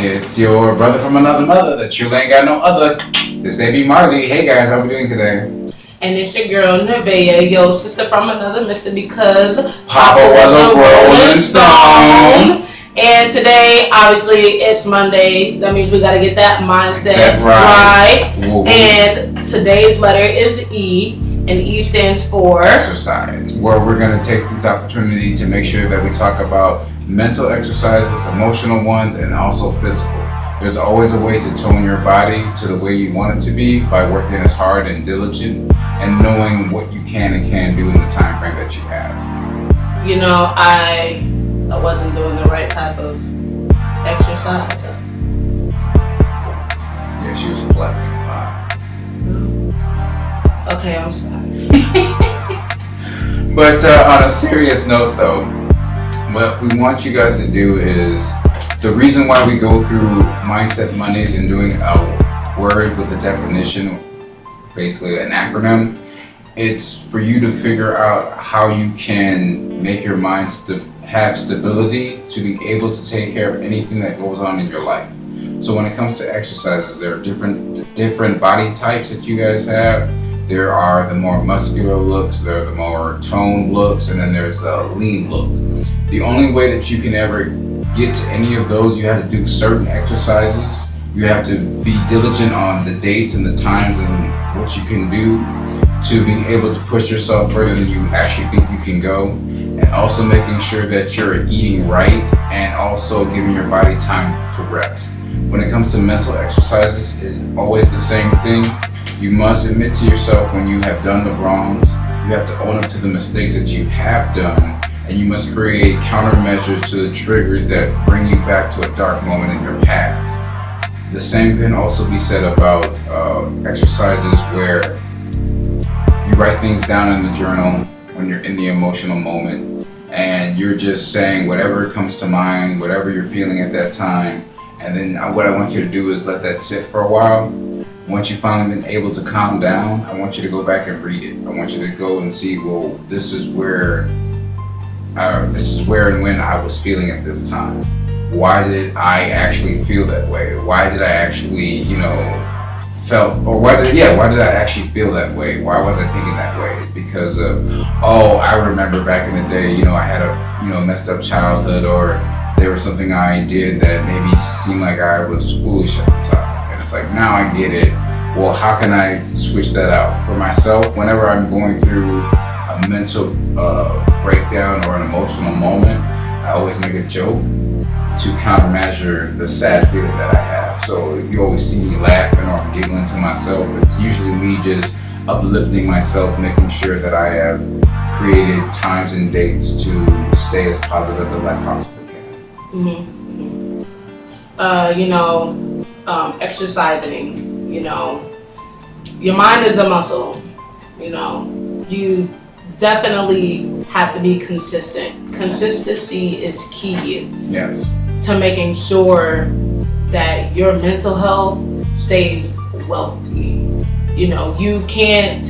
It's your brother from another mother that you ain't got no other. This AB.Marley. Hey guys, how we doing today? And it's your girl Nivaeyah, yo sister from another Mr. because Papa was a rolling stone. And today, obviously, it's Monday. That means we gotta get that mindset right. Woo-woo. And today's letter is E, and E stands for exercise. Where we're gonna take this opportunity to make sure that we talk about mental exercises, emotional ones, and also physical. There's always a way to tone your body to the way you want it to be by working as hard and diligent and knowing what you can and can't do in the time frame that you have. You know, I wasn't doing the right type of exercise. Yeah, she was flexing a lot. Okay, I'm sorry. But on a serious note though, what we want you guys to do is, the reason why we go through Mindset Mondays and doing a word with a definition, basically an acronym, it's for you to figure out how you can make your mind have stability to be able to take care of anything that goes on in your life. So when it comes to exercises, there are different body types that you guys have. There are the more muscular looks, there are the more toned looks, and then there's the lean look. The only way that you can ever get to any of those, you have to do certain exercises. You have to be diligent on the dates and the times and what you can do to being able to push yourself further than you actually think you can go. And also making sure that you're eating right and also giving your body time to rest. When it comes to mental exercises, it's always the same thing. You must admit to yourself when you have done the wrongs. You have to own up to the mistakes that you have done. And you must create countermeasures to the triggers that bring you back to a dark moment in your past. The same can also be said about exercises where you write things down in the journal when you're in the emotional moment, and you're just saying whatever comes to mind, whatever you're feeling at that time. And then what I want you to do is let that sit for a while. Once you've finally been able to calm down, I want you to go back and read it. I want you to go and see, well, this is where and when I was feeling at this time. Why did I actually feel that way? Why did I actually, why did I actually feel that way? Why was I thinking that way? It's because of, I remember back in the day, I had a, messed up childhood, or there was something I did that made me seem like I was foolish at the time. And it's like, now I get it. Well, how can I switch that out? For myself, whenever I'm going through a mental breakdown or an emotional moment, I always make a joke to countermeasure the sad feeling that I have. So if you always see me laughing or I'm giggling to myself, it's usually me just uplifting myself, making sure that I have created times and dates to stay as positive as I possibly can. Exercising, your mind is a muscle, you definitely have to be consistent. Consistency is key. Yes. To making sure that your mental health stays wealthy. You can't.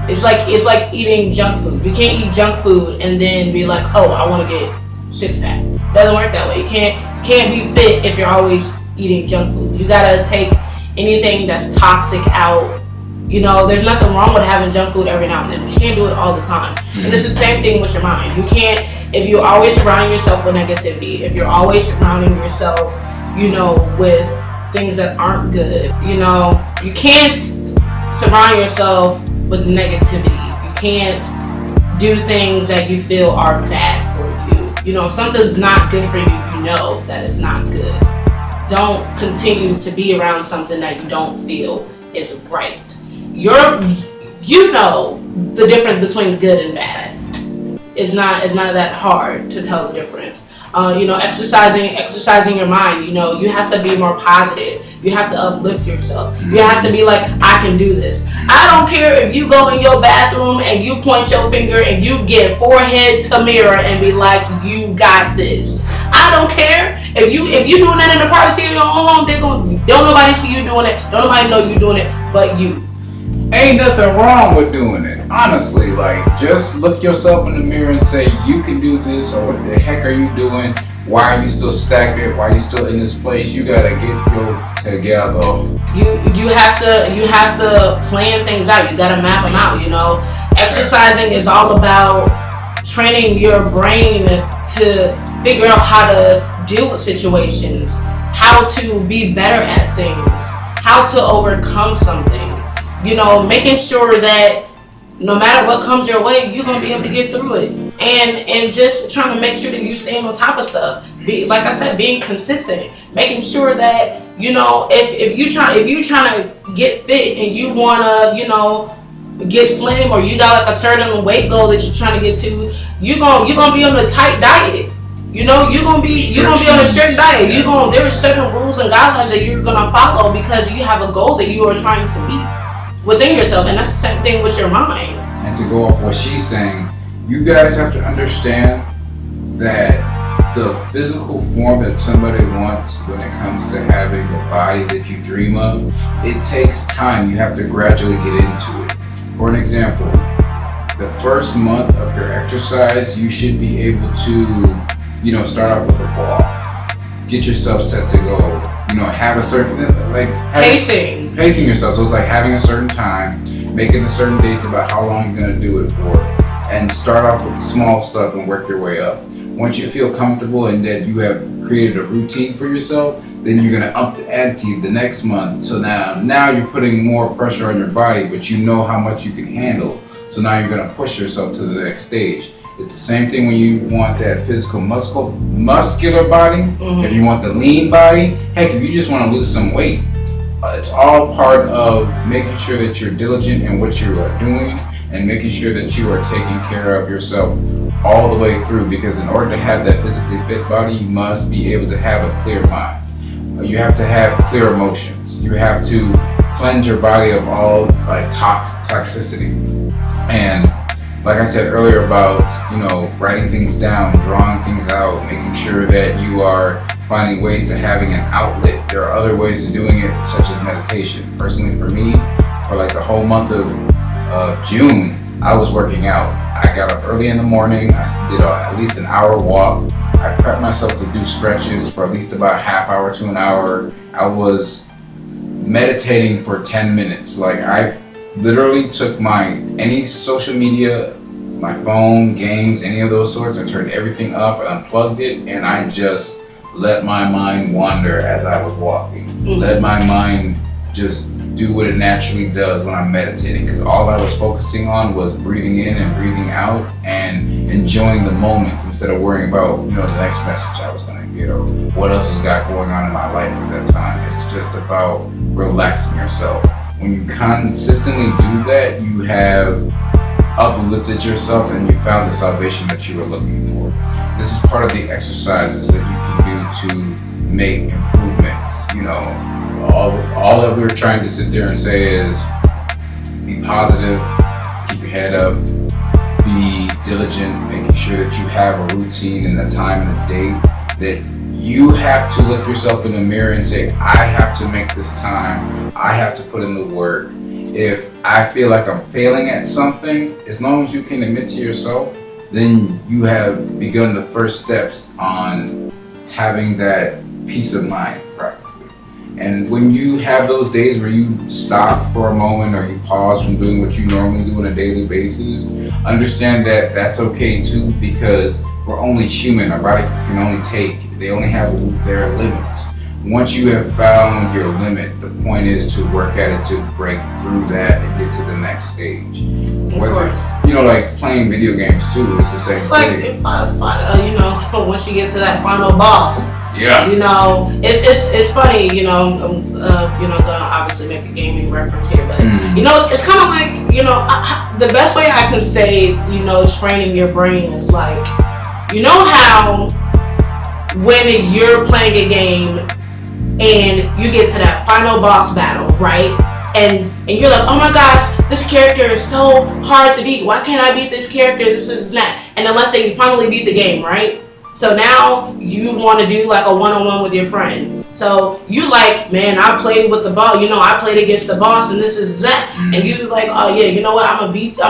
It's like eating junk food. You can't eat junk food and then be like, I want to get six pack. Doesn't work that way. You can't be fit if you're always eating junk food. You gotta take anything that's toxic out. There's nothing wrong with having junk food every now and then, but you can't do it all the time. And it's the same thing with your mind. You can't, if you're always surrounding yourself with negativity, if you're always surrounding yourself, with things that aren't good, you can't surround yourself with negativity. You can't do things that you feel are bad for you. If something's not good for you, you know that it's not good. Don't continue to be around something that you don't feel is right. The difference between good and bad. It's not that hard to tell the difference. Exercising your mind. You have to be more positive. You have to uplift yourself. You have to be like, I can do this. I don't care if you go in your bathroom and you point your finger and you get forehead to mirror and be like, you got this. I don't care if you doing that in the privacy of your own home. Don't nobody see you doing it. Don't nobody know you doing it but you. Ain't nothing wrong with doing it. Honestly, just look yourself in the mirror and say, you can do this, or what the heck are you doing? Why are you still stagnant? Why are you still in this place? You gotta get your together. You have to plan things out. You gotta map them out. Exercising is all about training your brain to figure out how to deal with situations, how to be better at things, how to overcome something. Making sure that no matter what comes your way, you're gonna be able to get through it. And just trying to make sure that you stay on top of stuff. Like I said, being consistent, making sure that if you trying to get fit and you wanna get slim, or you got like a certain weight goal that you're trying to get to, you're gonna be on a tight diet. You're gonna be on a strict diet. There are certain rules and guidelines that you're gonna follow because you have a goal that you are trying to meet within yourself, and that's the same thing with your mind. And to go off what she's saying, you guys have to understand that the physical form that somebody wants when it comes to having the body that you dream of, it takes time. You have to gradually get into it. For an example, the first month of your exercise, you should be able to, start off with a walk. Get yourself set to go. Have a certain pacing yourself. So it's like having a certain time, making a certain dates about how long you're gonna do it for, and start off with small stuff and work your way up. Once you feel comfortable and that you have created a routine for yourself, then you're gonna up the ante the next month. So now you're putting more pressure on your body, but you know how much you can handle. So now you're gonna push yourself to the next stage. It's the same thing when you want that physical muscular body. Mm-hmm. If you want the lean body, heck, if you just want to lose some weight, it's all part of making sure that you're diligent in what you are doing and making sure that you are taking care of yourself all the way through. Because in order to have that physically fit body, you must be able to have a clear mind. You have to have clear emotions. You have to cleanse your body of all toxicity. And like I said earlier about, writing things down, drawing things out, making sure that you are finding ways to having an outlet. There are other ways of doing it, such as meditation. Personally for me, for like the whole month of June, I was working out. I got up early in the morning, I did at least an hour walk. I prepped myself to do stretches for at least about a half hour to an hour. I was meditating for 10 minutes. Like I literally took any social media, my phone, games, any of those sorts, I turned everything up, I unplugged it, and I just let my mind wander as I was walking. Mm-hmm. Let my mind just do what it naturally does when I'm meditating, because all I was focusing on was breathing in and breathing out and enjoying the moment instead of worrying about, the next message I was going to get or what else has got going on in my life at that time. It's just about relaxing yourself. When you consistently do that, you have uplifted yourself and you found the salvation that you were looking for. This is part of the exercises that you can do to make improvements. All that we're trying to sit there and say is be positive, keep your head up, be diligent, making sure that you have a routine and a time and a date, that you have to look yourself in the mirror and say, I have to make this time, I have to put in the work. If I feel like I'm failing at something, as long as you can admit to yourself, then you have begun the first steps on having that peace of mind practically. And when you have those days where you stop for a moment or you pause from doing what you normally do on a daily basis, understand that that's okay too, because we're only human. Our bodies can only they only have their limits. Once you have found your limit, the point is to work at it to break through that and get to the next stage. Like playing video games too, it's the same thing. It's like once you get to that final boss. Yeah. It's funny. Gonna obviously make a gaming reference here, but it's kind of like the best way I can say training your brain is like how when you're playing a game and you get to that final boss battle, right? And you're like, oh my gosh, this character is so hard to beat. Why can't I beat this character? This is that. And then let's say you finally beat the game, right? So now you want to do like a one-on-one with your friend. So you like, man, I played with the boss. I played against the boss, and this is that. And you like, oh yeah, you know what? I'm gonna beat you.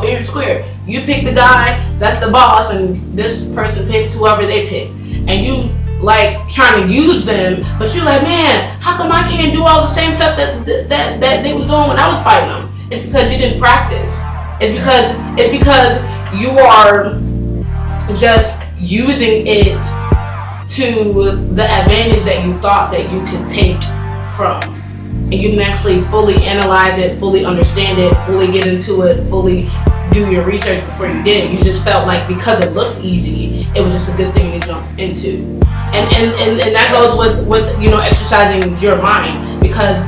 Fair and square. You pick the guy that's the boss, and this person picks whoever they pick, and you like trying to use them, but you're like, man, how come I can't do all the same stuff that they was doing when I was fighting them? It's because you didn't practice. It's because you are just using it to the advantage that you thought that you could take from, and you didn't actually fully analyze it, fully understand it, fully get into it, fully do your research before you did it. You just felt like because it looked easy, it was just a good thing to jump into. And that goes with exercising your mind, because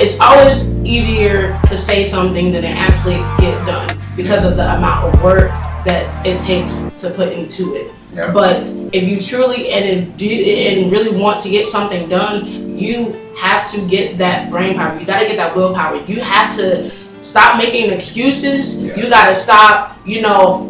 it's always easier to say something than to actually get done because of the amount of work that it takes to put into it. Yep. But if you truly and really want to get something done, you have to get that brain power. You got to get that willpower. You have to stop making excuses. Yes. You got to stop,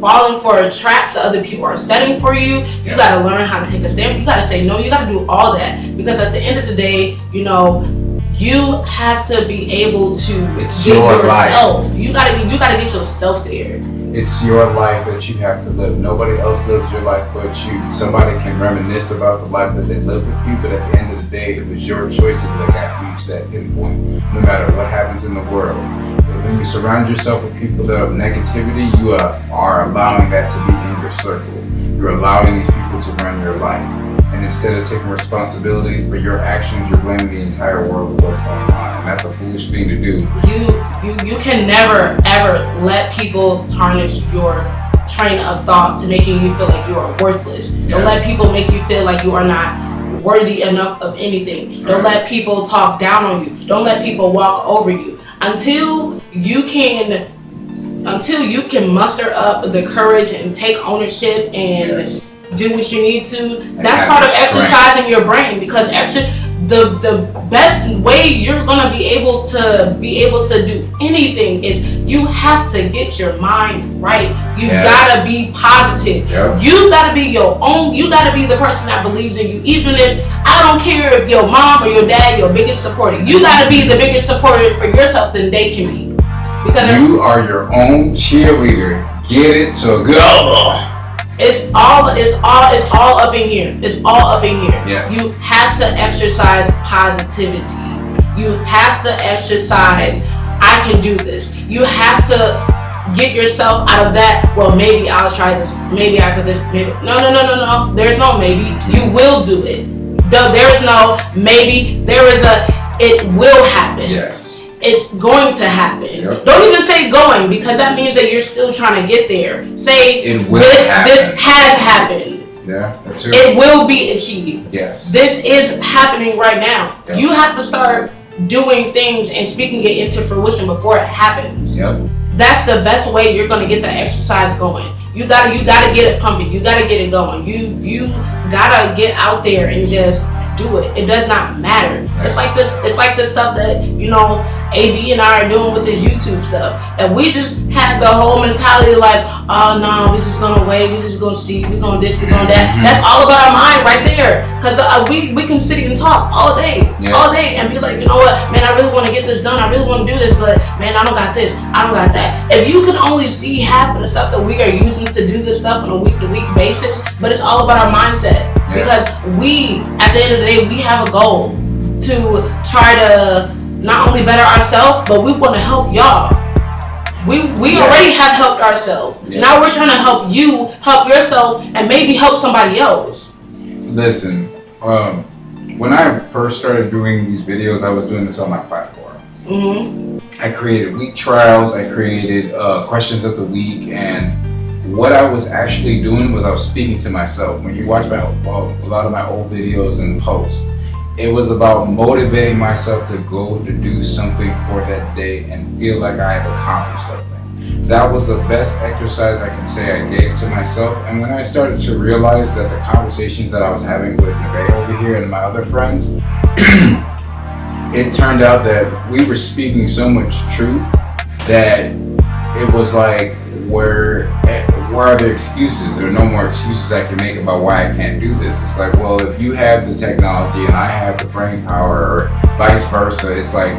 falling for traps that other people are setting for you. You got to learn how to take a stand. You got to say no. You got to do all that, because at the end of the day, you have to be able to it's get your yourself. Life. You gotta get yourself there. It's your life that you have to live. Nobody else lives your life but you. Somebody can reminisce about the life that they lived with you, but at the end of the day, it was your choices that got you to that pinpoint, no matter what happens in the world. But when you surround yourself with people that have negativity, you are allowing that to be in your circle. You're allowing these people to run your life. And instead of taking responsibilities for your actions, you're blaming the entire world for what's going on. And that's a foolish thing to do. You can never, ever let people tarnish your train of thought to making you feel like you are worthless. Yes. Don't let people make you feel like you are not worthy enough of anything. Don't let people talk down on you. Don't let people walk over you. Until you can muster up the courage and take ownership and do what you need to. That's part of exercising your brain, because the best way you're gonna be able to do anything is you have to get your mind right. You gotta be positive. Yep. You gotta be your own. You gotta be the person that believes in you. Even if I don't care if your mom or your dad your biggest supporter, you gotta be the biggest supporter for yourself than they can be. Because you are your own cheerleader. Get it to go. It's all up in here. It's all up in here. Yes. You have to exercise positivity. You have to exercise, I can do this. You have to get yourself out of that, well, maybe I'll try this. Maybe I could this. Maybe. No. There's no maybe. You will do it. There is no maybe. There is it will happen. Yes. It's going to happen. Yep. Don't even say going, because that means that you're still trying to get there. Say it will happen. This has happened. Yeah, that's true. It will be achieved. Yes. This is happening right now. Yep. You have to start doing things and speaking it into fruition before it happens. Yep. That's the best way you're going to get the exercise going. You gotta get it pumping. You gotta get it going. You gotta get out there and just do it. It does not matter. It's like this stuff that AB and I are doing with this YouTube stuff, and we just had the whole mentality like, oh no, we're just gonna wait, we're just gonna see, we're gonna this, we're gonna that. Mm-hmm. That's all about our mind right there, because we can sit and talk all day and be like, you know what, man, I really want to get this done, I really want to do this, but man, I don't got this, I don't got that. If you could only see half of the stuff that we are using to do this stuff on a week-to-week basis, but it's all about our mindset. Because we, at the end of the day, we have a goal to try to not only better ourselves, but we want to help y'all. We already have helped ourselves. Yeah. Now we're trying to help you help yourself and maybe help somebody else. Listen, when I first started doing these videos, I was doing this on my platform. Mm-hmm. I created week trials, I created questions of the week, and what I was actually doing was I was speaking to myself. When you watch a lot of my old videos and posts, it was about motivating myself to go to do something for that day and feel like I have accomplished something. That was the best exercise I can say I gave to myself. And when I started to realize that the conversations that I was having with Nivaeyah over here and my other friends, it turned out that we were speaking so much truth that it was like, where are the excuses? There are no more excuses I can make about why I can't do this. It's like, well, if you have the technology and I have the brain power, or vice versa, it's like,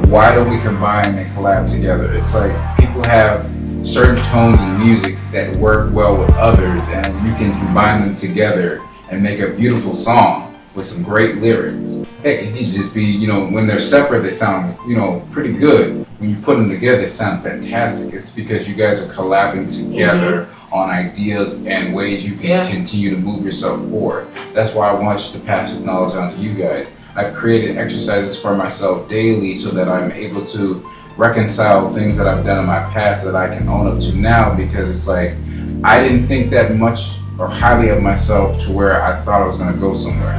why don't we combine and collab together? It's like people have certain tones in music that work well with others, and you can combine them together and make a beautiful song with some great lyrics. Heck, it could just be, you know, when they're separate, they sound, you know, pretty good. When you put them together, they sound fantastic. It's because you guys are collabing together on ideas and ways you can continue to move yourself forward. That's why I want you to pass this knowledge on to you guys. I've created exercises for myself daily so that I'm able to reconcile things that I've done in my past that I can own up to now, because it's like I didn't think that much or highly of myself to where I thought I was going to go somewhere.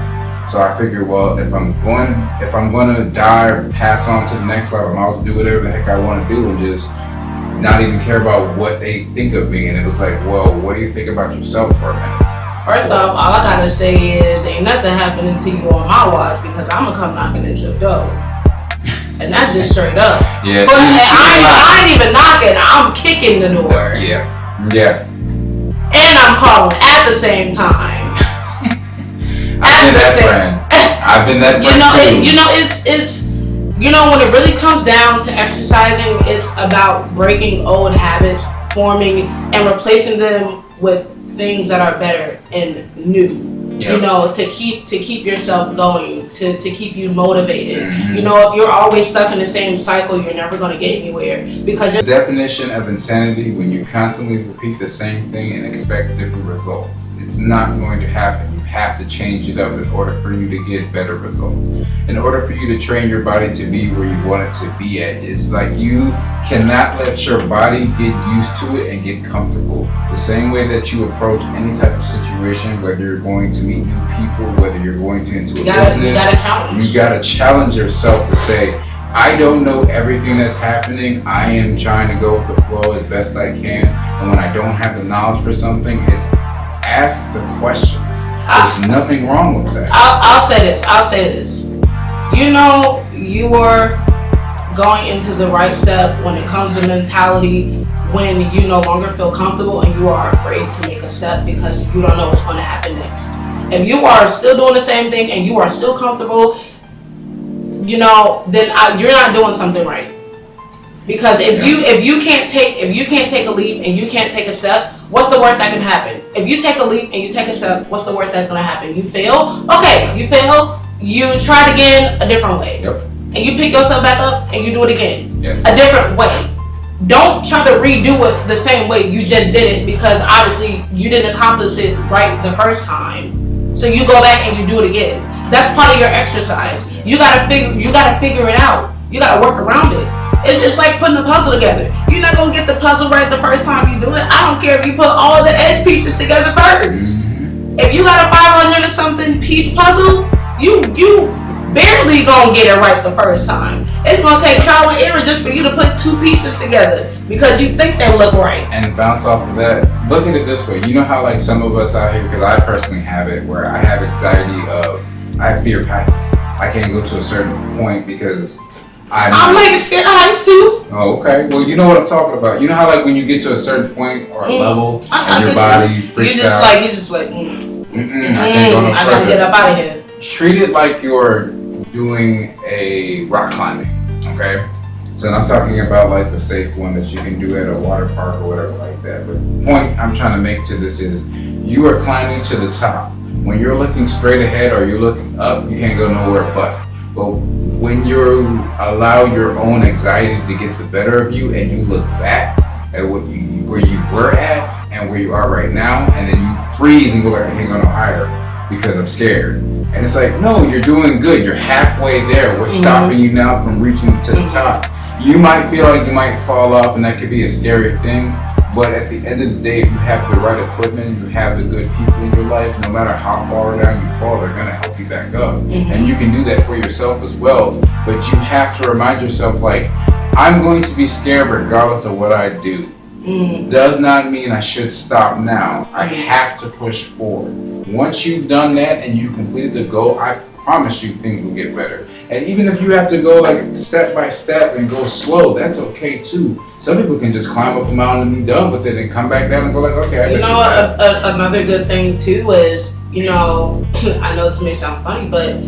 So I figured, well, if I'm going to die or pass on to the next life, I might as well do whatever the heck I want to do and just not even care about what they think of me. And it was like, well, what do you think about yourself for a minute? First off, all I gotta say is ain't nothing happening to you on my watch, because I'm gonna come knocking at your door. And that's just straight up. Yeah. But I ain't even knocking, I'm kicking the door. Yeah. And I'm calling at the same time. I've been that friend. I've been that friend too. When it really comes down to exercising, it's about breaking old habits, forming and replacing them with things that are better and new. You know, to keep yourself going, to keep you motivated. You know, if you're always stuck in the same cycle, you're never going to get anywhere, because the definition of insanity, when you constantly repeat the same thing and expect different results, it's not going to happen. You have to change it up in order for you to get better results. In order for you to train your body to be where you want it to be at, it's like you cannot let your body get used to it and get comfortable. The same way that you approach any type of situation, whether you're going to meet new people, whether you're going to into a business, you gotta challenge yourself to say, I don't know everything that's happening. I am trying to go with the flow as best I can. And when I don't have the knowledge for something, it's ask the questions. There's nothing wrong with that. I'll say this. You know, you are going into the right step when it comes to mentality, when you no longer feel comfortable and you are afraid to make a step because you don't know what's going to happen next. If you are still doing the same thing and you are still comfortable, you know, then you're not doing something right. Because if you can't take a leap and you can't take a step, what's the worst that can happen? If you take a leap and you take a step, what's the worst that's going to happen? You fail? Okay, you fail. You try it again a different way. And you pick yourself back up and you do it again. A different way. Don't try to redo it the same way you just did it, because obviously you didn't accomplish it right the first time. So you go back and you do it again. That's part of your exercise. You gotta figure it out. You gotta work around it. It's like putting a puzzle together. You're not gonna get the puzzle right the first time you do it. I don't care if you put all the edge pieces together first. If you got a 500 or something piece puzzle, you barely gonna get it right the first time. It's gonna take trial and error just for you to put two pieces together because you think they look right. And bounce off of that, look at it this way. You know how like some of us out here, because I personally have it, where I have anxiety I have fear of heights. I can't go to a certain point because I'm like scared of heights too. Oh, okay. Well, you know what I'm talking about. You know how like when you get to a certain point or a level and your body freaks out. You just like, I can't go no further. I gotta get up out of here. Treat it like you're doing a rock climbing, okay? So I'm talking about like the safe one that you can do at a water park or whatever like that. But the point I'm trying to make to this is you are climbing to the top. When you're looking straight ahead or you're looking up, you can't go nowhere but. When you allow your own anxiety to get the better of you and you look back at where you were at and where you are right now, and then you freeze and go like, I can't go no higher because I'm scared. And it's like, no, you're doing good. You're halfway there. What's stopping you now from reaching to the top? You might feel like you might fall off, and that could be a scary thing. But at the end of the day, if you have the right equipment, you have the good people in your life, no matter how far down you fall, they're going to help you back up. And you can do that for yourself as well. But you have to remind yourself, like, I'm going to be scared regardless of what I do. Does not mean I should stop now. I have to push forward. Once you've done that and you've completed the goal, I promise you things will get better. And even if you have to go like step by step and go slow, that's okay too. Some people can just climb up a mountain and be done with it and come back down and go like, okay. Another good thing too is, I know this may sound funny, but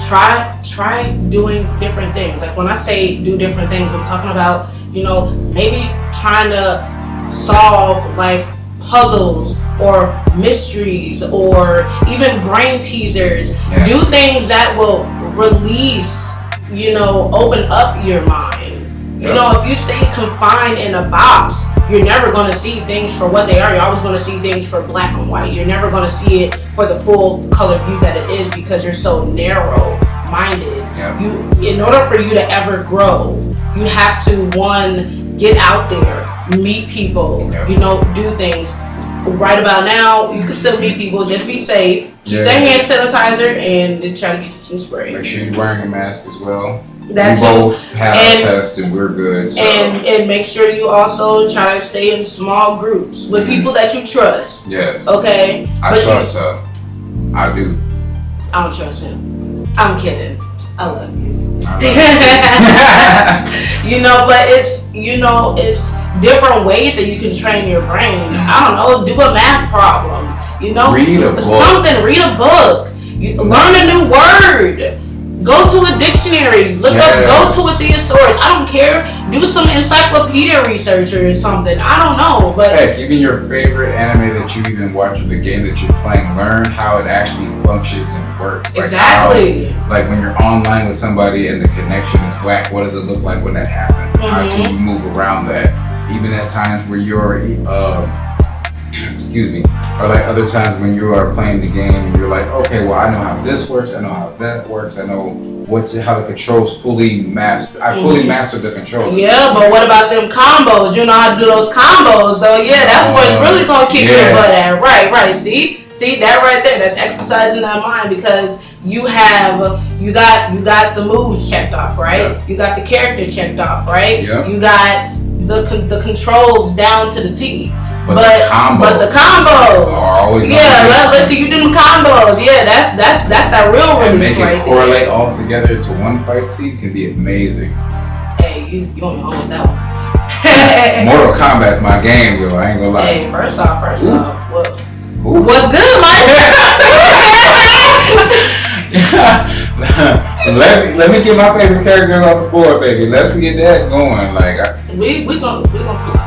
try doing different things. Like when I say do different things, I'm talking about, maybe trying to solve like puzzles or mysteries or even brain teasers. Yes. Do things that will release, open up your mind. If you stay confined in a box, you're never going to see things for what they are. You're always going to see things for black and white. You're never going to see it for the full color view that it is because you're so narrow minded. Yep. In order for you to ever grow, you have to, one, get out there, meet people, Yep. Do things. Right about now, you can still meet people. Just be safe. Keep that hand sanitizer and then try to get you some spray. Make sure you're wearing a mask as well. That we too. both have a test and we're good. So. And make sure you also try to stay in small groups with people that you trust. Yes. Okay. I trust her. I do. I don't trust him. I'm kidding. I love you. But it's different ways that you can train your brain. I don't know, do a math problem. Read a book. Something. Read a book. Learn a new word. Go to a dictionary. Go to a thesaurus. I don't care. Do some encyclopedia research or something. I don't know. But heck, even your favorite anime that you even watch or the game that you're playing, learn how it actually functions and works. Exactly. Like when you're online with somebody and the connection is whack, what does it look like when that happens? Mm-hmm. How can you move around that? Even at times where you're excuse me, or like other times when you are playing the game and you're like, okay, well, I know how this works, I know how that works, I know how the controls fully mastered. I fully mastered the controls. Yeah, but what about them combos? You know how to do those combos, though. Yeah, that's where it's really gonna kick your butt at. Right. See that right there. That's exercising that mind because you got the moves checked off, right? Yeah. You got the character checked off, right? Yeah. You got the controls down to the T. But the combos are always let's see you do them combos. Yeah, that's that real release. And make right it correlate all together to one fight scene can be amazing. Hey, you don't know with that one. Mortal Kombat's my game, yo. I ain't gonna lie. Hey, first off, what's good, Mike? let me get my favorite character off the board, baby. Let's get that going. Like we gonna talk. We gonna talk.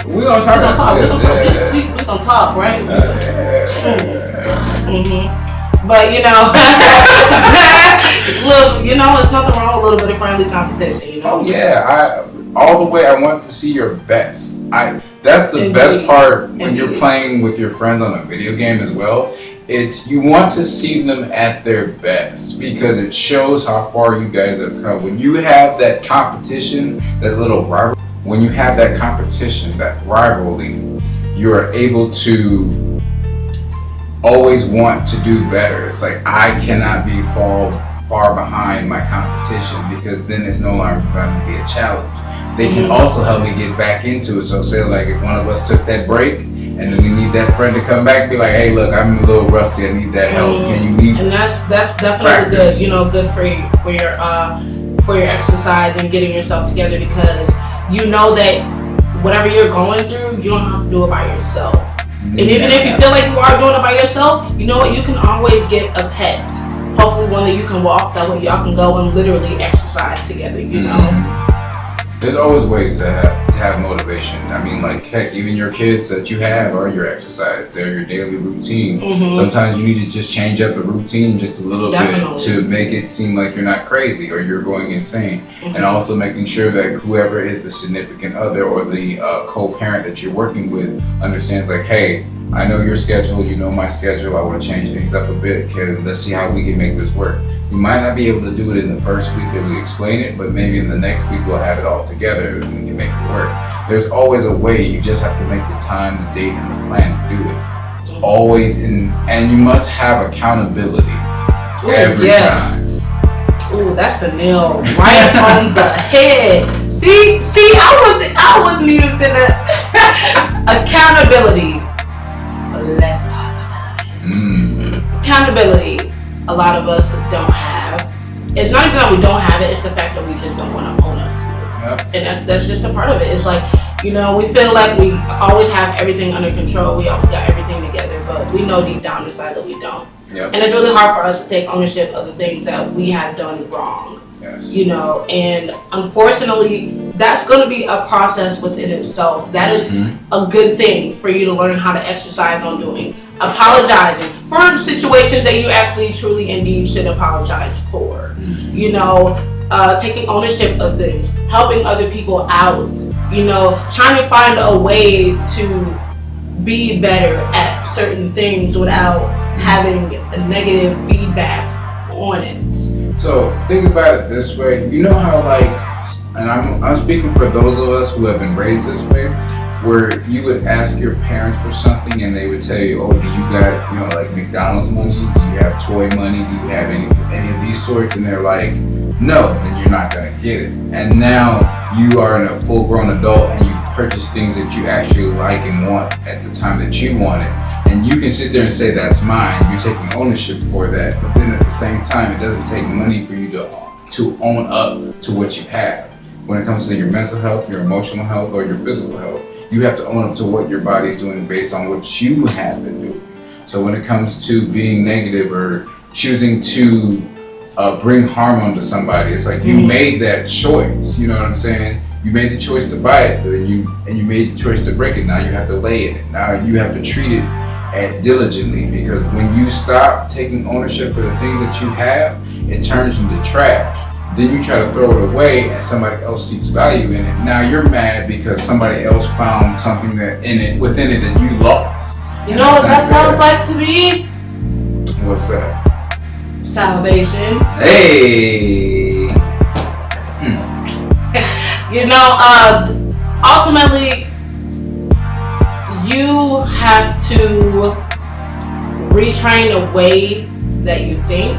We gonna talk, right? But it's nothing wrong with a little bit of friendly competition. Oh yeah, all the way. I want to see your best. That's the best part when you're playing with your friends on a video game as well. You want to see them at their best because it shows how far you guys have come. When you have that competition, that little rivalry. When you have that competition, that rivalry, you are able to always want to do better. It's like I cannot be far behind my competition because then it's no longer going to be a challenge. They can also help me get back into it. So say like if one of us took that break and then we need that friend to come back, be like, hey, look, I'm a little rusty. I need that help. Can you leave? And that's definitely practice? Good. Good for your exercise and getting yourself together because you know that whatever you're going through, you don't have to do it by yourself. And even if you feel like you are doing it by yourself, you know what? You can always get a pet. Hopefully one that you can walk. That way y'all can go and literally exercise together. There's always ways to have motivation. I mean, like heck, even your kids that you have are your exercise. They're your daily routine. Sometimes you need to just change up the routine just a little bit to make it seem like you're not crazy or you're going insane. And also making sure that whoever is the significant other or the co-parent that you're working with understands like, hey, I know your schedule, you know my schedule, I want to change things up a bit, kid. Let's see how we can make this work. We might not be able to do it in the first week that we explain it, but maybe in the next week we'll have it all together and we can make it work. There's always a way, you just have to make the time, the date, and the plan to do it. It's always and you must have accountability every time. Ooh, that's the nail right on the head. See, I wasn't even finna accountability. Let's talk about it. Accountability, a lot of us don't have. It's not even that we don't have it, it's the fact that we just don't want to own up to it. And that's just a part of it. It's like, we feel like we always have everything under control, we always got everything together, but we know deep down inside that we don't. And it's really hard for us to take ownership of the things that we have done wrong. Yes. And unfortunately, that's going to be a process within itself. That is a good thing for you to learn how to exercise on doing. Apologizing for situations that you actually truly indeed should apologize for. You know, taking ownership of things, helping other people out, you know, trying to find a way to be better at certain things without having the negative feedback on it. So think about it this way. You know how like, and I'm speaking for those of us who have been raised this way, where you would ask your parents for something and they would tell you, oh, do you got, you know, like McDonald's money? Do you have toy money? Do you have any of these sorts? And they're like, no, then you're not gonna get it. And now you are a full-grown adult and you purchase things that you actually like and want at the time that you want it. And you can sit there and say that's mine. You're taking ownership for that. But then at the same time, it doesn't take money for you to own up to what you have. When it comes to your mental health, your emotional health, or your physical health, you have to own up to what your body's doing based on what you have been doing. So when it comes to being negative or choosing to bring harm onto somebody, it's like you made that choice. You know what I'm saying? You made the choice to buy it, and you made the choice to break it. Now you have to lay in it. Now you have to treat it diligently, because when you stop taking ownership for the things that you have, it turns into trash. Then you try to throw it away and somebody else seeks value in it. Now you're mad because somebody else found something within it that you lost. You know what that sounds like to me? What's that? Salvation. Hey! You know, ultimately, you have to retrain the way that you think,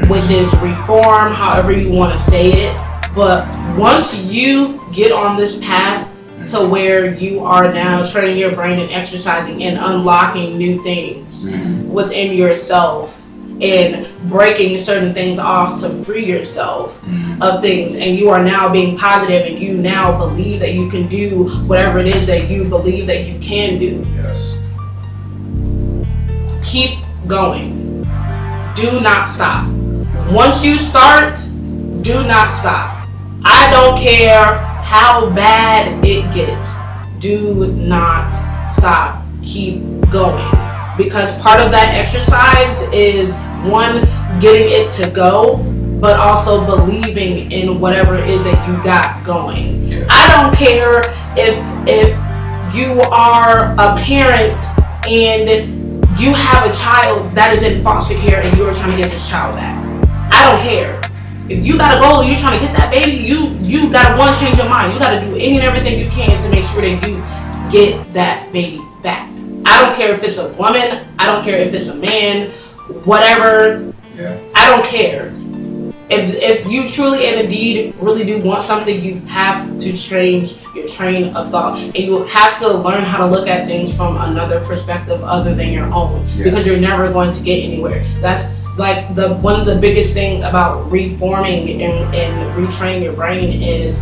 which is reform, however you want to say it. But once you get on this path to where you are now training your brain and exercising and unlocking new things within yourself and breaking certain things off to free yourself of things, and you are now being positive and you now believe that you can do whatever it is that you believe that you can do. Yes. Keep going. Do not stop. Once you start, do not stop. I don't care how bad it gets. Do not stop. Keep going. Because part of that exercise is, one, getting it to go, but also believing in whatever it is that you got going. Yeah. I don't care if you are a parent and you have a child that is in foster care and you're trying to get this child back. I don't care. If you got a goal and you're trying to get that baby, you gotta change your mind. You gotta do any and everything you can to make sure that you get that baby back. I don't care if it's a woman, I don't care if it's a man, whatever. Yeah. I don't care. If you truly and indeed really do want something, you have to change your train of thought, and you have to learn how to look at things from another perspective other than your own. Yes. Because you're never going to get anywhere. That's like one of the biggest things about reforming and retraining your brain is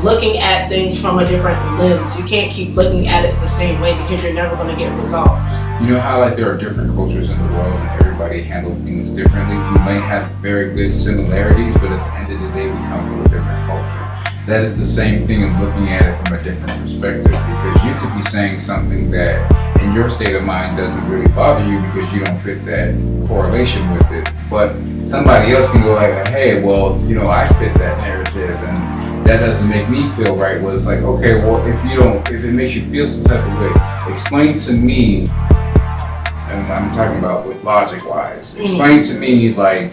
looking at things from a different lens. You can't keep looking at it the same way because you're never going to get results. You know how like there are different cultures in the world and everybody handles things differently? We may have very good similarities, but at the end of the day we come from a different culture. That is the same thing of looking at it from a different perspective, because you could be saying something that in your state of mind doesn't really bother you because you don't fit that correlation with it. But somebody else can go like, hey, well, you know, I fit that narrative and that doesn't make me feel right. Well, it's like, okay, well, if it makes you feel some type of way, explain to me, and I'm talking about with logic wise, explain to me like,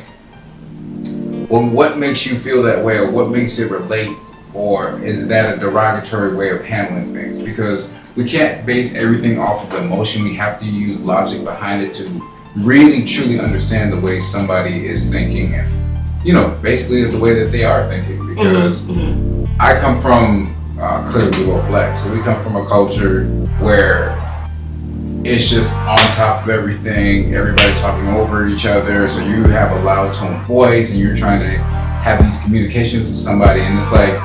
well, what makes you feel that way, or what makes it relate, or is that a derogatory way of handling things? Because we can't base everything off of emotion. We have to use logic behind it to really truly understand the way somebody is thinking, and basically the way that they are thinking. Because I come from clearly we're both black, so we come from a culture where it's just on top of everything. Everybody's talking over each other, so you have a loud tone voice and you're trying to have these communications with somebody, and it's like,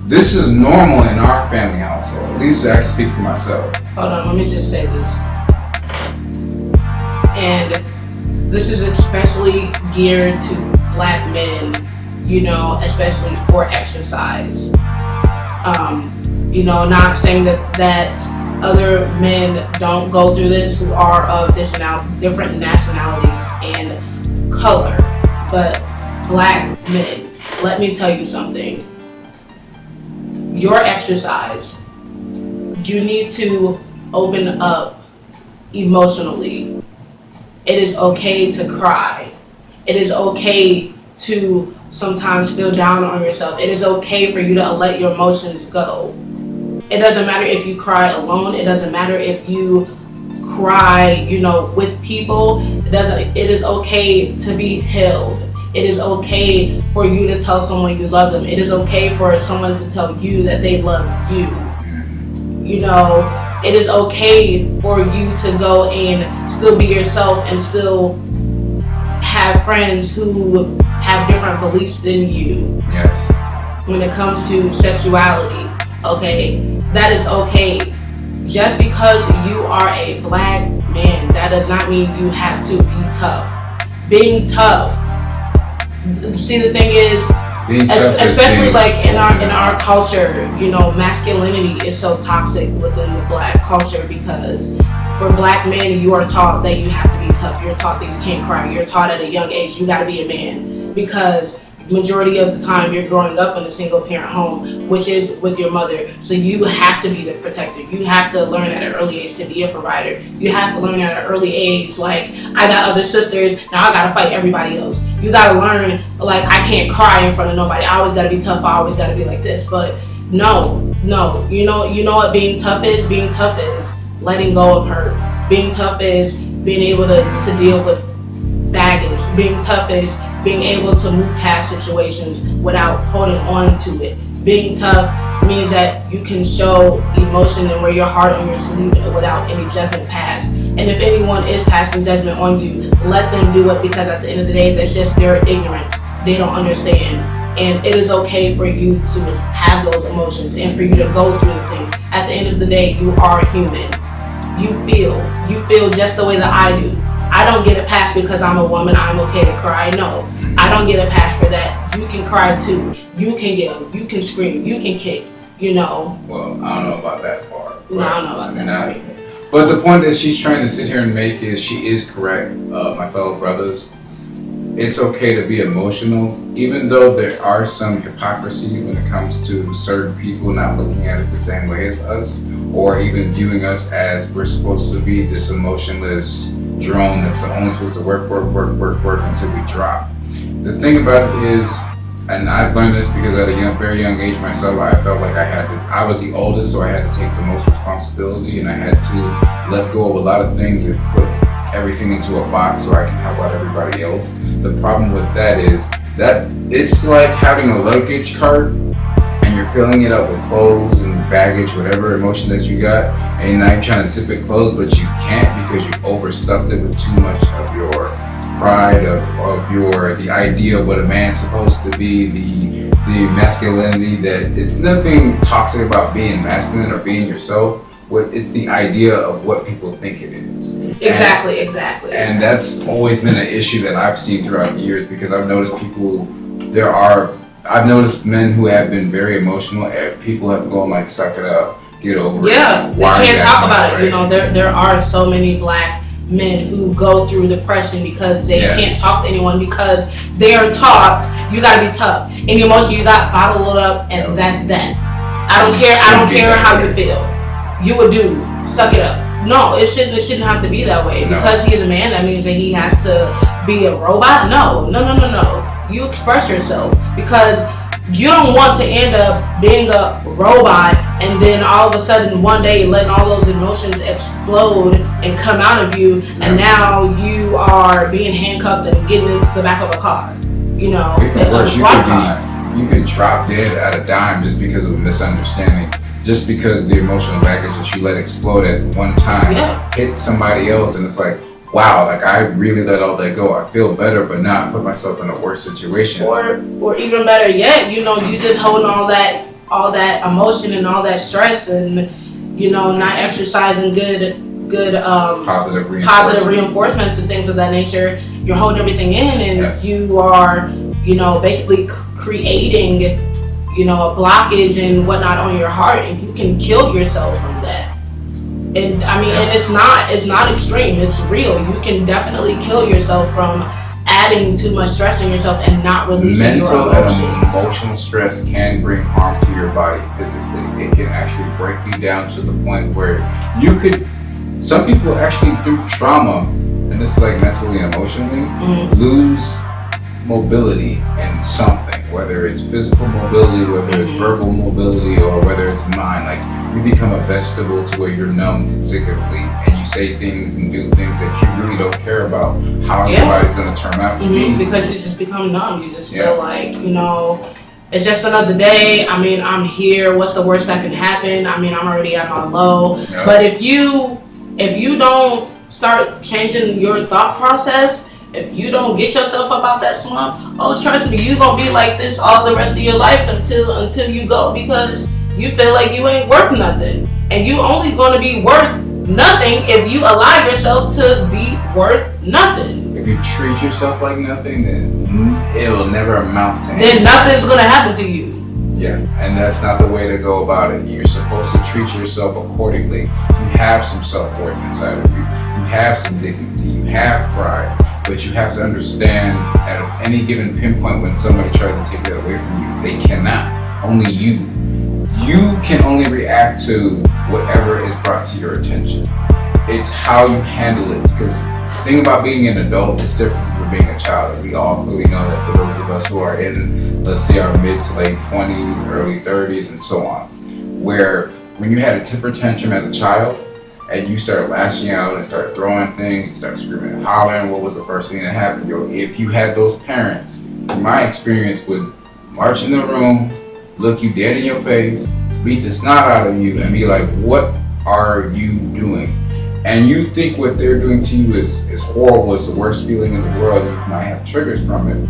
this is normal in our family household. At least I can speak for myself. Hold on, let me just say this. And this is especially geared to black men especially for exercise. Not saying that other men don't go through this who are of different nationalities and color, but black men, let me tell you something. Your exercise, you need to open up emotionally. It is okay to cry. It is okay to sometimes feel down on yourself. It is okay for you to let your emotions go. It doesn't matter if you cry alone. It doesn't matter if you cry, with people. It is okay to be healed. It is okay for you to tell someone you love them. It is okay for someone to tell you that they love you. It is okay for you to go and still be yourself and still have friends who have different beliefs than you. Yes. When it comes to sexuality, okay, that is okay. Just because you are a black man, that does not mean you have to be tough. Being tough. See, the thing is, especially like in our culture, masculinity is so toxic within the black culture, because for black men, you are taught that you have to be tough. You're taught that you can't cry. You're taught at a young age you got to be a man, because majority of the time you're growing up in a single parent home, which is with your mother. So you have to be the protector. You have to learn at an early age to be a provider. You have to learn at an early age, like, I got other sisters, now I gotta fight everybody else. You gotta learn, like, I can't cry in front of nobody. I always gotta be tough. I always gotta be like this. But no. You know what being tough is? Being tough is letting go of hurt. Being tough is being able to deal with baggage. Being tough is being able to move past situations without holding on to it. Being tough means that you can show emotion and wear your heart on your sleeve without any judgment passed. And if anyone is passing judgment on you, let them do it, because at the end of the day, that's just their ignorance. They don't understand. And it is okay for you to have those emotions and for you to go through the things. At the end of the day, you are human. You feel just the way that I do. I don't get a pass because I'm a woman, I'm okay to cry. No, I don't get a pass for that. You can cry too. You can yell, you can scream, you can kick, Well, I don't know about that far. No, I don't know about that. But the point that she's trying to sit here and make is, she is correct, my fellow brothers. It's okay to be emotional, even though there are some hypocrisy when it comes to certain people not looking at it the same way as us, or even viewing us as we're supposed to be this emotionless drone that's only supposed to work until we drop. The thing about it is, and I've learned this because at a very young age myself, I felt like I was the oldest, so I had to take the most responsibility, and I had to let go of a lot of things and put everything into a box so I can help out everybody else. The problem with that is that it's like having a luggage cart and you're filling it up with clothes and baggage, whatever emotion that you got, and now you're trying to zip it closed, but you can't because you overstuffed it with too much of your pride, of the idea of what a man's supposed to be, the masculinity. That it's nothing toxic about being masculine or being yourself. It's the idea of what people think it is. Exactly. And that's always been an issue that I've seen throughout the years, because I've noticed I've noticed men who have been very emotional, and people have gone like, suck it up, get over it. Yeah, we can't talk about it. There are so many black men who go through depression because they can't talk to anyone, because they are taught you gotta be tough. Any emotion you got, bottle it up, and that's that. I don't care how you feel. You would do, suck it up. No, it shouldn't have to be that way. Because he's a man, that means that he has to be a robot? No. You express yourself, because you don't want to end up being a robot and then all of a sudden one day letting all those emotions explode and come out of you, and now you are being handcuffed and getting into the back of a car. You could drop dead at a dime just because of a misunderstanding. Just because the emotional baggage that you let explode at one time hit somebody else, and it's like, wow, like I really let all that go. I feel better, but now I put myself in a worse situation. Or even better yet, you just holding all that emotion and all that stress, and not exercising good positive reinforcements and things of that nature. You're holding everything in, and you are basically creating, a blockage and whatnot on your heart, and you can kill yourself from that. And I mean, and it's not extreme. It's real. You can definitely kill yourself from adding too much stress on yourself and not releasing your emotions. Mental and emotional stress can bring harm to your body physically. It can actually break you down to the point where some people actually through trauma, and this is like mentally and emotionally, lose mobility in something, whether it's physical mobility, whether it's verbal mobility, or whether it's mind. Like, you become a vegetable to where you're numb consecutively, and you say things and do things that you really don't care about how your body's going to turn out to be. Because you just become numb. You just feel like, it's just another day. I mean, I'm here. What's the worst that can happen? I mean, I'm already at my low. Yep. But if you don't start changing your thought process, if you don't get yourself up out that slump, trust me, you're going to be like this all the rest of your life until you go, because you feel like you ain't worth nothing. And you only going to be worth nothing if you allow yourself to be worth nothing. If you treat yourself like nothing, then it will never amount to anything. Then nothing's going to happen to you. Yeah, and that's not the way to go about it. You're supposed to treat yourself accordingly. You have some self-worth inside of you. You have some dignity. You have pride. But you have to understand, at any given pinpoint, when somebody tries to take that away from you, they cannot. Only you. You can only react to whatever is brought to your attention. It's how you handle it. Because the thing about being an adult is different from being a child. And we all clearly know that for those of us who are in, let's say, our mid to late 20s, early 30s, and so on, where when you had a temper tantrum as a child, and you start lashing out and start throwing things, you start screaming and hollering, what was the first thing that happened? If you had those parents, from my experience, would march in the room, look you dead in your face, beat the snot out of you, and be like, what are you doing? And you think what they're doing to you is horrible, it's the worst feeling in the world, you might have triggers from it.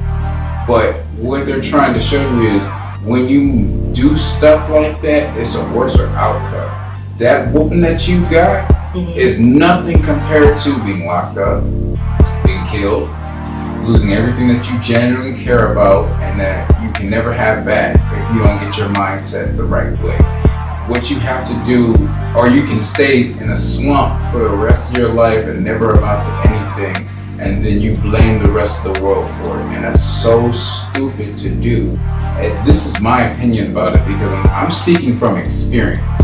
But what they're trying to show you is, when you do stuff like that, it's a worse outcome. That whooping that you got is nothing compared to being locked up, being killed, losing everything that you genuinely care about and that you can never have back if you don't get your mindset the right way. What you have to do, or you can stay in a slump for the rest of your life and never amount to anything, and then you blame the rest of the world for it. And that's so stupid to do. And this is my opinion about it, because I'm speaking from experience.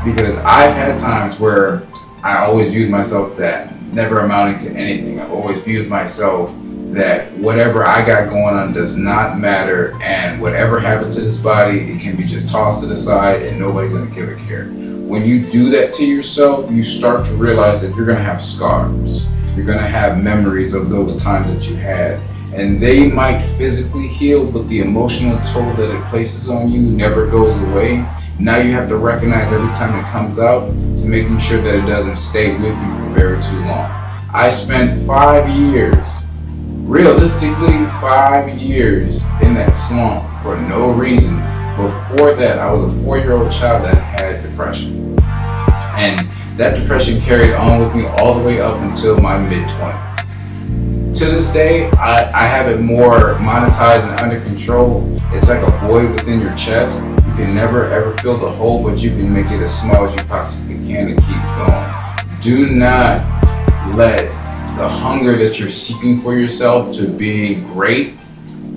Because I've had times where I always viewed myself that never amounting to anything. I've always viewed myself that whatever I got going on does not matter, and whatever happens to this body, it can be just tossed to the side and nobody's going to give a care. When you do that to yourself, you start to realize that you're going to have scars. You're going to have memories of those times that you had. And they might physically heal, but the emotional toll that it places on you never goes away. Now you have to recognize every time it comes out to making sure that it doesn't stay with you for very too long. I spent 5 years, realistically 5 years, in that slump for no reason. Before that, I was a 4-year-old child that had depression. And that depression carried on with me all the way up until my mid-20s. To this day, I have it more monetized and under control. It's like a void within your chest. You can never ever fill the hole, but you can make it as small as you possibly can to keep going. Do not let the hunger that you're seeking for yourself to be great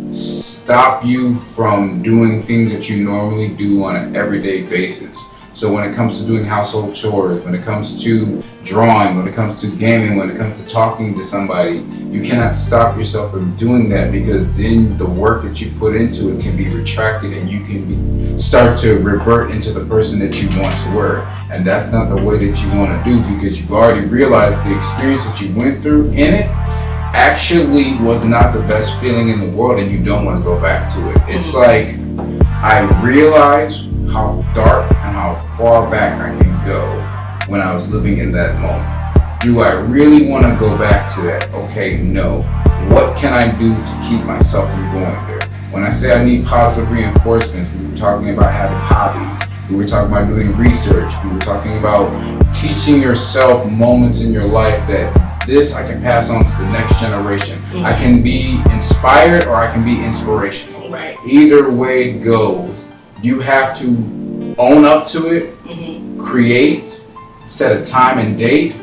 stop you from doing things that you normally do on an everyday basis. So when it comes to doing household chores, when it comes to drawing, when it comes to gaming, when it comes to talking to somebody, you cannot stop yourself from doing that, because then the work that you put into it can be retracted and you can start to revert into the person that you once were. And that's not the way that you want to do, because you've already realized the experience that you went through in it actually was not the best feeling in the world, and you don't want to go back to it. It's like, I realized how dark and how far back I can go when I was living in that moment. Do I really want to go back to that? Okay, no. What can I do to keep myself from going there? When I say I need positive reinforcement, we were talking about having hobbies. We were talking about doing research. We were talking about teaching yourself moments in your life that this I can pass on to the next generation. I can be inspired or I can be inspirational. Right. Either way it goes, you have to own up to it, create, set a time and date,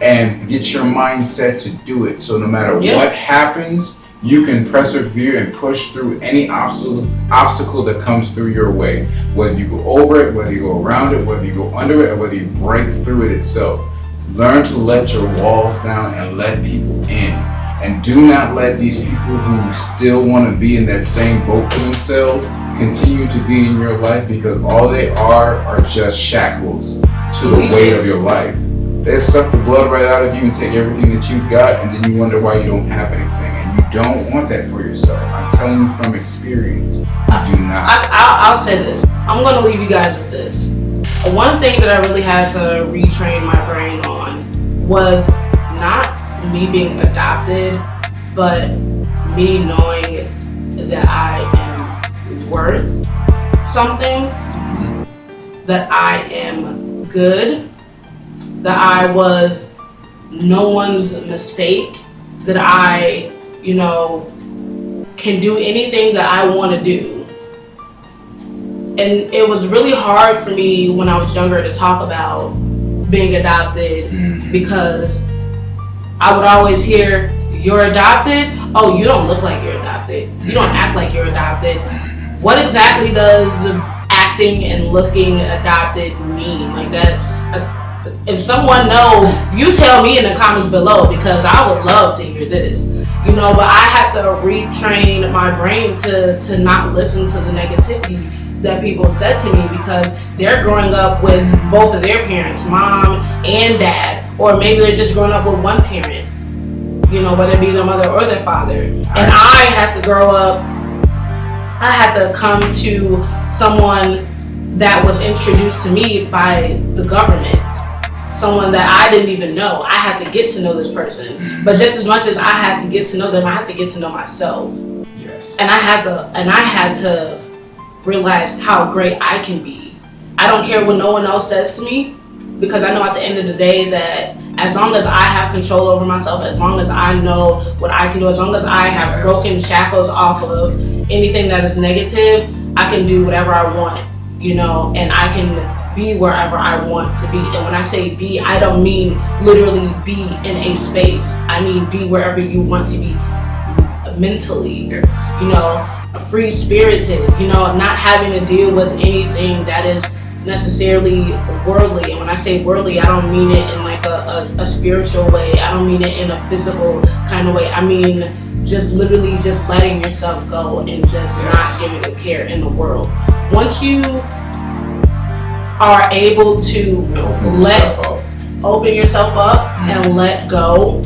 and get your mindset to do it. So no matter what happens, you can persevere and push through any obstacle that comes through your way. Whether you go over it, whether you go around it, whether you go under it, or whether you break through it itself. Learn to let your walls down and let people in. And do not let these people who still want to be in that same boat for themselves continue to be in your life, because all they are just shackles to the weight of your life. They suck the blood right out of you and take everything that you've got, and then you wonder why you don't have anything. And you don't want that for yourself. I'm telling you from experience, you do not. I'll say this. I'm going to leave you guys with this. One thing that I really had to retrain my brain on was not me being adopted, but me knowing that I am worth something, that I am good, that I was no one's mistake, that I, can do anything that I want to do. And it was really hard for me when I was younger to talk about being adopted, because I would always hear, "You're adopted? Oh, you don't look like you're adopted. You don't act like you're adopted." What exactly does acting and looking adopted mean? Like, that's, if someone knows, you tell me in the comments below, because I would love to hear this. But I had to retrain my brain to not listen to the negativity that people said to me, because they're growing up with both of their parents, mom and dad, or maybe they're just growing up with one parent, whether it be their mother or their father. And I had to grow up, I had to come to someone that was introduced to me by the government, someone that I didn't even know. I had to get to know this person. But just as much as I had to get to know them, I had to get to know myself. Yes. And I had to realize how great I can be. I don't care what no one else says to me, because I know at the end of the day that as long as I have control over myself, as long as I know what I can do, as long as I have broken shackles off of anything that is negative, I can do whatever I want, and I can be wherever I want to be. And when I say be, I don't mean literally be in a space. I mean be wherever you want to be mentally, free-spirited, not having to deal with anything that is necessarily worldly. And when I say worldly, I don't mean it in like a spiritual way. I don't mean it in a physical kind of way. I mean just literally just letting yourself go and just not giving a care in the world. Once you are able to open yourself up and let go,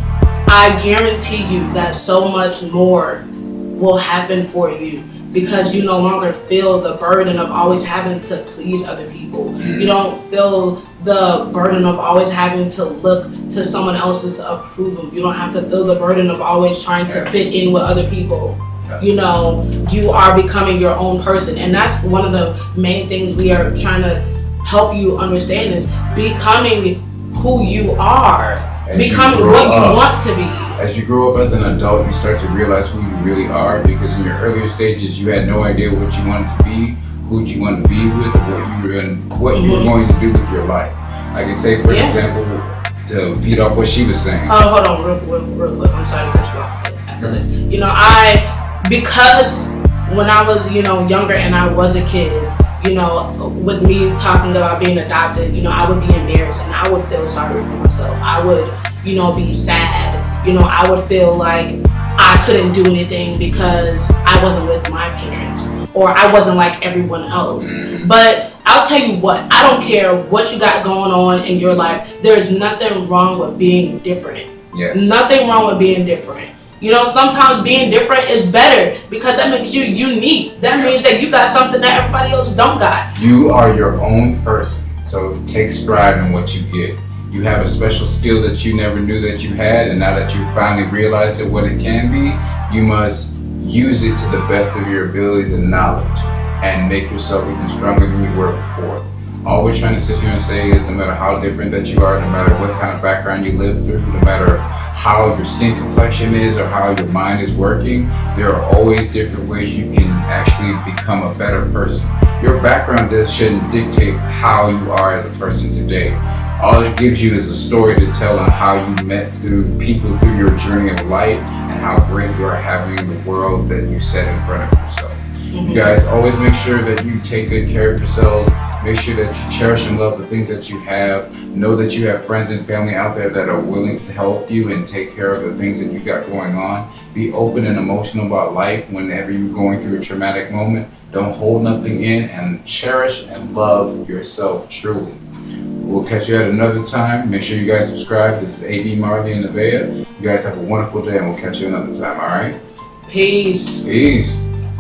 I guarantee you that so much more will happen for you, because you no longer feel the burden of always having to please other people. You don't feel the burden of always having to look to someone else's approval. You don't have to feel the burden of always trying to fit in with other people. You are becoming your own person. And that's one of the main things we are trying to help you understand, is becoming who you are, becoming what you want to be. As you grow up as an adult, you start to realize who you really are, because in your earlier stages, you had no idea what you wanted to be, who you wanted to be with, or what you were going to do with your life. I can say, for example, to feed off what she was saying. Oh, hold on, real quick. I'm sorry to cut you off after this. Because when I was, younger and I was a kid, with me talking about being adopted, I would be embarrassed and I would feel sorry for myself. I would, be sad. I would feel like I couldn't do anything because I wasn't with my parents, or I wasn't like everyone else. But I'll tell you what, I don't care what you got going on in your life. There's nothing wrong with being different. Yes. Nothing wrong with being different. Sometimes being different is better, because that makes you unique. That means that you got something that everybody else don't got. You are your own person, so take stride in what you get. You have a special skill that you never knew that you had, and now that you finally realized it, what it can be, you must use it to the best of your abilities and knowledge, and make yourself even stronger than you were before. always trying to sit here and say is no matter how different that you are, no matter what kind of background you live through, no matter how your skin complexion is or how your mind is working, there are always different ways you can actually become a better person. Your background shouldn't dictate how you are as a person today. All it gives you is a story to tell on how you met through people through your journey of life and how great you are having the world that you set in front of yourself. You guys always make sure that you take good care of yourselves. Make sure that you cherish and love the things that you have. Know that you have friends and family out there that are willing to help you and take care of the things that you got going on. Be open and emotional about life whenever you're going through a traumatic moment. Don't hold nothing in and cherish and love yourself truly. We'll catch you at another time. Make sure you guys subscribe. This is AB.Marley and Nivaeyah. You guys have a wonderful day and we'll catch you another time, alright? Peace. Peace.